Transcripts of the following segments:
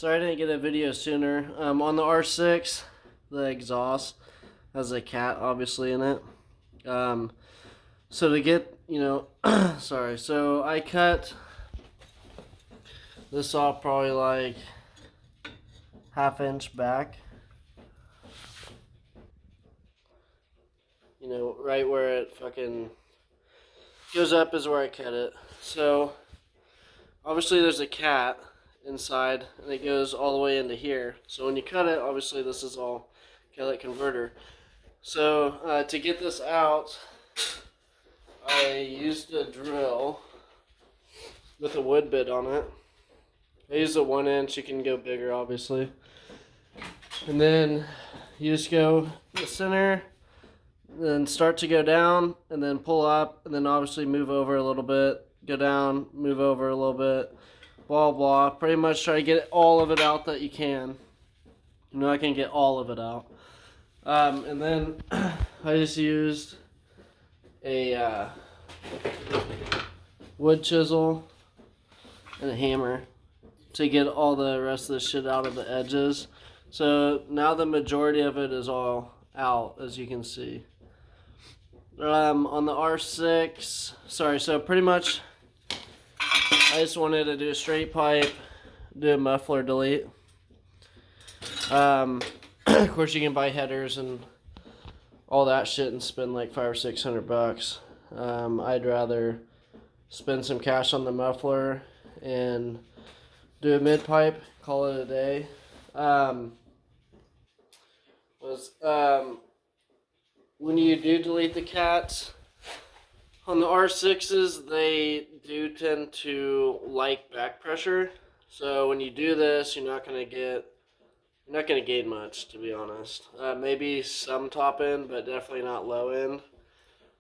Sorry I didn't get a video sooner. On the R6, the exhaust has a cat obviously in it. So to get, sorry, so I cut this off probably like ½ inch back. Right where it fucking goes up is where I cut it. So obviously there's a cat inside and it goes all the way into here. So when you cut it, obviously this is all catalytic converter. So to get this out, I used a drill with a wood bit on it. I used a 1 inch, you can go bigger obviously. And then you just go in the center, then start to go down, and then pull up, and then obviously move over a little bit, go down, move over a little bit, blah blah. Pretty much try to get all of it out that you can. I can get all of it out. And then I just used a wood chisel and a hammer to get all the rest of the shit out of the edges. So now the majority of it is all out, as you can see. On the R6, so pretty much I just wanted to do a straight pipe, do a muffler delete. Of course you can buy headers and all that shit and spend like $500 or $600. I'd rather spend some cash on the muffler and do a mid pipe, call it a day. When you do delete the cats on the R6s, they do tend to like back pressure. So when you do this, you're not gonna gain much, to be honest. Maybe some top end, but definitely not low end.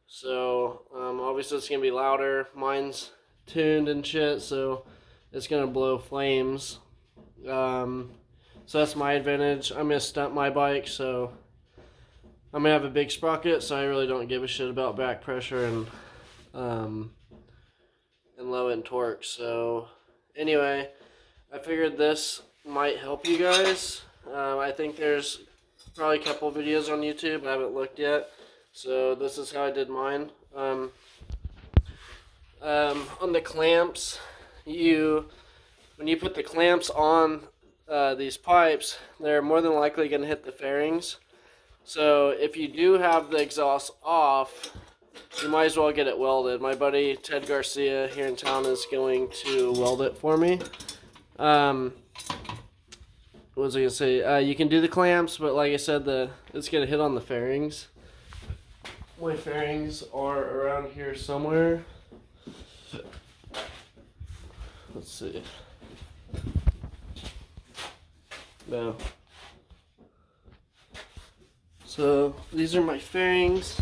So obviously it's gonna be louder. Mine's tuned and shit, so it's gonna blow flames. So that's my advantage. I'm gonna stunt my bike, so I'm gonna have a big sprocket, so I really don't give a shit about back pressure and low end torque. So anyway, I figured this might help you guys. I think there's probably a couple videos on YouTube. I haven't looked yet. So this is how I did mine. On the clamps, when you put the clamps on these pipes, they're more than likely going to hit the fairings. So if you do have the exhaust off, you might as well get it welded. My buddy Ted Garcia here in town is going to weld it for me. What was I going to say? You can do the clamps, but like I said, it's going to hit on the fairings. My fairings are around here somewhere. Let's see. No. So these are my fairings.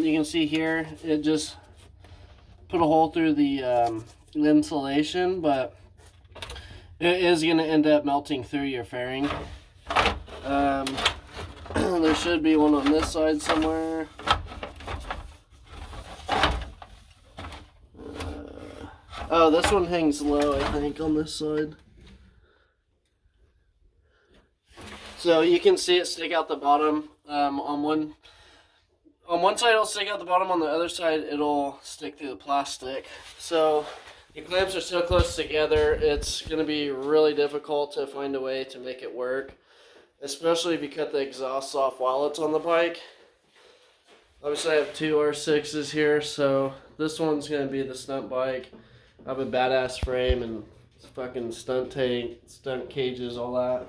You can see here, it just put a hole through the insulation, but it is going to end up melting through your fairing. There should be one on this side somewhere. Oh, this one hangs low, I think, on this side. So you can see it stick out the bottom. On one side it'll stick out the bottom, on the other side it'll stick through the plastic. So the clamps are so close together, it's going to be really difficult to find a way to make it work. Especially if you cut the exhaust off while it's on the bike. Obviously I have two R6s here, so this one's going to be the stunt bike. I have a badass frame and fucking stunt tank, stunt cages, all that.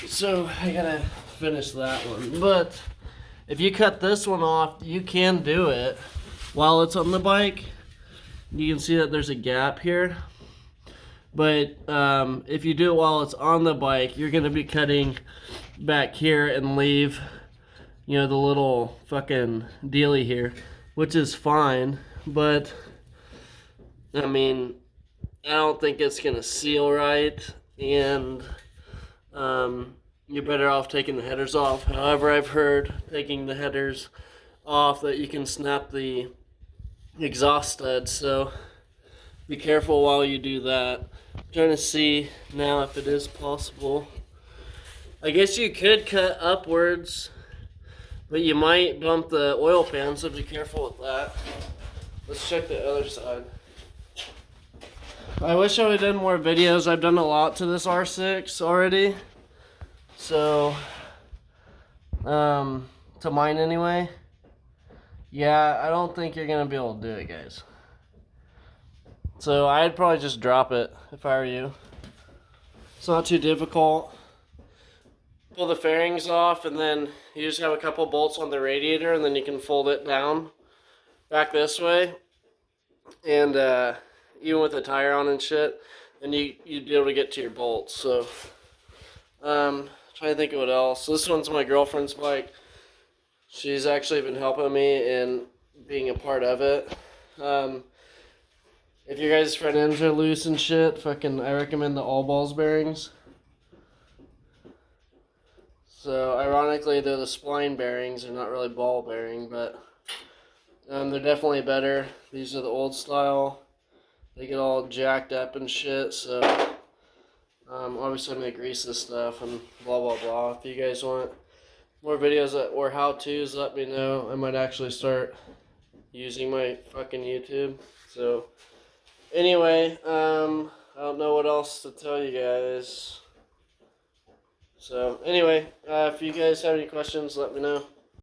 So I gotta finish that one. But if you cut this one off, you can do it while it's on the bike. You can see that there's a gap here. But if you do it while it's on the bike, you're gonna be cutting back here and leave, the little fucking dealy here, which is fine. But I mean, I don't think it's gonna seal right, and you're better off taking the headers off. However, I've heard taking the headers off that you can snap the exhaust stud. So be careful while you do that. I'm trying to see now if it is possible. I guess you could cut upwards, but you might bump the oil pan, so be careful with that. Let's check the other side. I wish I would have done more videos. I've done a lot to this R6 already. So, to mine anyway. Yeah, I don't think you're going to be able to do it, guys. So I'd probably just drop it if I were you. It's not too difficult. Pull the fairings off, and then you just have a couple bolts on the radiator, and then you can fold it down back this way. And even with the tire on and shit, and you'd be able to get to your bolts. So, trying to think of what else. This one's my girlfriend's bike. She's actually been helping me in being a part of it. If your guys' front ends are loose and shit, I recommend the all balls bearings. So, ironically, they're the spline bearings. They're not really ball bearing, but they're definitely better. These are the old style. They get all jacked up and shit, so obviously I'm going to grease this stuff and blah, blah, blah. If you guys want more videos or how-tos, let me know. I might actually start using my fucking YouTube. So, anyway, I don't know what else to tell you guys. So, anyway, if you guys have any questions, let me know.